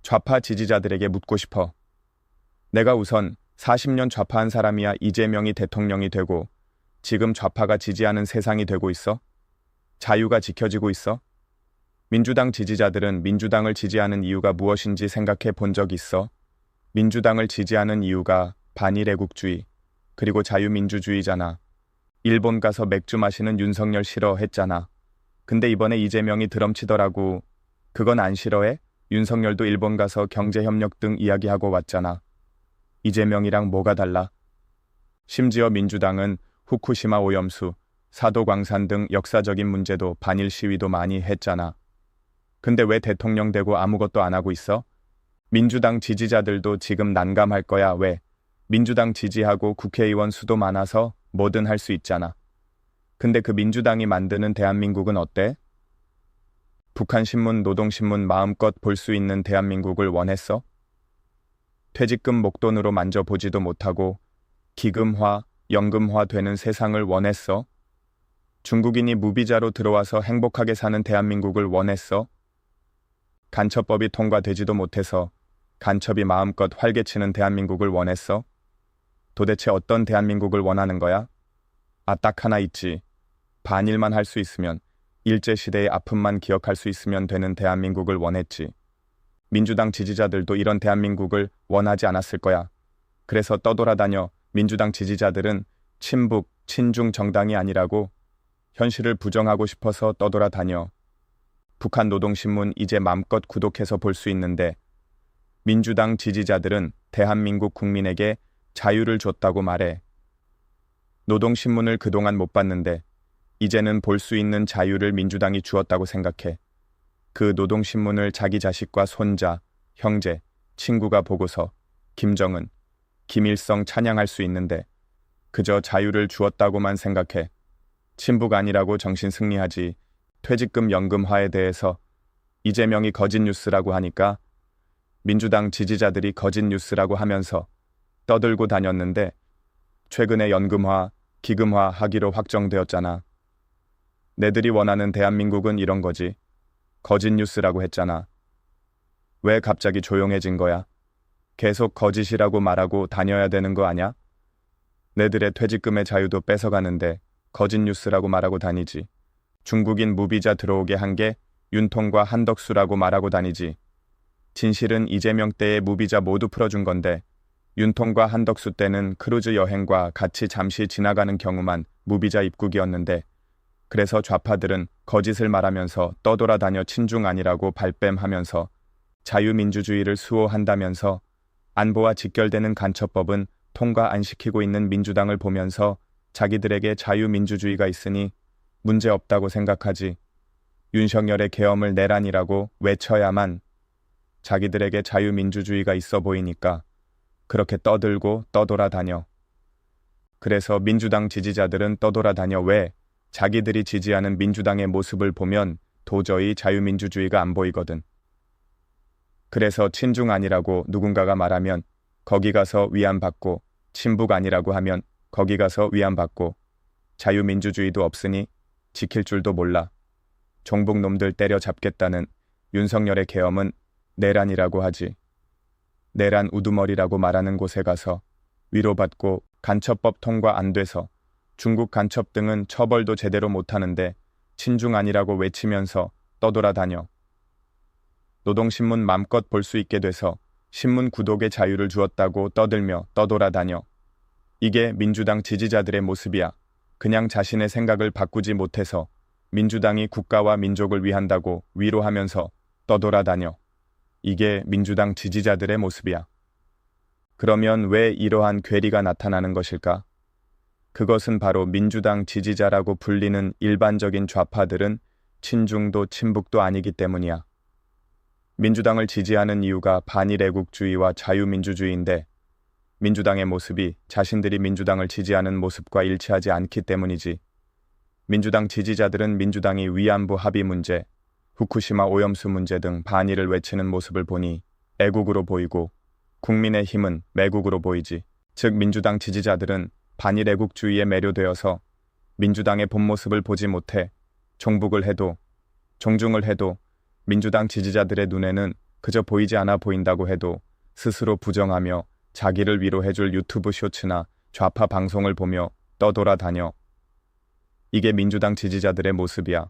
좌파 지지자들에게 묻고 싶어. 내가 우선 40년 좌파한 사람이야. 이재명이 대통령이 되고 지금 좌파가 지지하는 세상이 되고 있어? 자유가 지켜지고 있어? 민주당 지지자들은 민주당을 지지하는 이유가 무엇인지 생각해 본 적 있어? 민주당을 지지하는 이유가 반일 애국주의, 그리고 자유민주주의잖아. 일본 가서 맥주 마시는 윤석열 싫어했잖아. 근데 이번에 이재명이 드럼치더라고. 그건 안 싫어해? 윤석열도 일본 가서 경제협력 등 이야기하고 왔잖아. 이재명이랑 뭐가 달라? 심지어 민주당은 후쿠시마 오염수, 사도광산 등 역사적인 문제도 반일 시위도 많이 했잖아. 근데 왜 대통령 되고 아무것도 안 하고 있어? 민주당 지지자들도 지금 난감할 거야. 왜? 민주당 지지하고 국회의원 수도 많아서 뭐든 할 수 있잖아. 근데 그 민주당이 만드는 대한민국은 어때? 북한신문, 노동신문 마음껏 볼 수 있는 대한민국을 원했어? 퇴직금 목돈으로 만져보지도 못하고 기금화, 연금화 되는 세상을 원했어? 중국인이 무비자로 들어와서 행복하게 사는 대한민국을 원했어? 간첩법이 통과되지도 못해서 간첩이 마음껏 활개치는 대한민국을 원했어? 도대체 어떤 대한민국을 원하는 거야? 딱 하나 있지. 반일만 할 수 있으면, 일제시대의 아픔만 기억할 수 있으면 되는 대한민국을 원했지. 민주당 지지자들도 이런 대한민국을 원하지 않았을 거야. 그래서 떠돌아다녀. 민주당 지지자들은 친북, 친중 정당이 아니라고 현실을 부정하고 싶어서 떠돌아다녀. 북한 노동신문 이제 맘껏 구독해서 볼 수 있는데 민주당 지지자들은 대한민국 국민에게 자유를 줬다고 말해. 노동신문을 그동안 못 봤는데 이제는 볼 수 있는 자유를 민주당이 주었다고 생각해. 그 노동신문을 자기 자식과 손자, 형제, 친구가 보고서 김정은, 김일성 찬양할 수 있는데 그저 자유를 주었다고만 생각해. 친북 아니라고 정신 승리하지. 퇴직금 연금화에 대해서 이재명이 거짓 뉴스라고 하니까 민주당 지지자들이 거짓 뉴스라고 하면서 떠들고 다녔는데 최근에 연금화, 기금화 하기로 확정되었잖아. 내들이 원하는 대한민국은 이런 거지. 거짓 뉴스라고 했잖아. 왜 갑자기 조용해진 거야? 계속 거짓이라고 말하고 다녀야 되는 거 아냐? 내들의 퇴직금의 자유도 뺏어가는데 거짓 뉴스라고 말하고 다니지. 중국인 무비자 들어오게 한 게 윤통과 한덕수라고 말하고 다니지. 진실은 이재명 때의 무비자 모두 풀어준 건데 윤통과 한덕수 때는 크루즈 여행과 같이 잠시 지나가는 경우만 무비자 입국이었는데 그래서 좌파들은 거짓을 말하면서 떠돌아다녀 친중 아니라고 발뺌하면서 자유민주주의를 수호한다면서 안보와 직결되는 간첩법은 통과 안 시키고 있는 민주당을 보면서 자기들에게 자유민주주의가 있으니 문제없다고 생각하지. 윤석열의 계엄을 내란이라고 외쳐야만 자기들에게 자유민주주의가 있어 보이니까 그렇게 떠들고 떠돌아다녀. 그래서 민주당 지지자들은 떠돌아다녀. 왜? 자기들이 지지하는 민주당의 모습을 보면 도저히 자유민주주의가 안 보이거든. 그래서 친중 아니라고 누군가가 말하면 거기 가서 위안받고, 친북 아니라고 하면 거기 가서 위안받고, 자유민주주의도 없으니 지킬 줄도 몰라. 종북놈들 때려잡겠다는 윤석열의 계엄은 내란이라고 하지. 내란 우두머리라고 말하는 곳에 가서 위로받고 간첩법 통과 안 돼서 중국 간첩 등은 처벌도 제대로 못하는데 친중 아니라고 외치면서 떠돌아다녀. 노동신문 맘껏 볼 수 있게 돼서 신문 구독의 자유를 주었다고 떠들며 떠돌아다녀. 이게 민주당 지지자들의 모습이야. 그냥 자신의 생각을 바꾸지 못해서 민주당이 국가와 민족을 위한다고 위로하면서 떠돌아다녀. 이게 민주당 지지자들의 모습이야. 그러면 왜 이러한 괴리가 나타나는 것일까? 그것은 바로 민주당 지지자라고 불리는 일반적인 좌파들은 친중도 친북도 아니기 때문이야. 민주당을 지지하는 이유가 반일 애국주의와 자유민주주의인데 민주당의 모습이 자신들이 민주당을 지지하는 모습과 일치하지 않기 때문이지. 민주당 지지자들은 민주당이 위안부 합의 문제, 후쿠시마 오염수 문제 등 반일을 외치는 모습을 보니 애국으로 보이고 국민의힘은 매국으로 보이지. 즉 민주당 지지자들은 반일 애국주의에 매료되어서 민주당의 본 모습을 보지 못해 종북을 해도 종중을 해도 민주당 지지자들의 눈에는 그저 보이지 않아 보인다고 해도 스스로 부정하며 자기를 위로해줄 유튜브 쇼츠나 좌파 방송을 보며 떠돌아다녀. 이게 민주당 지지자들의 모습이야.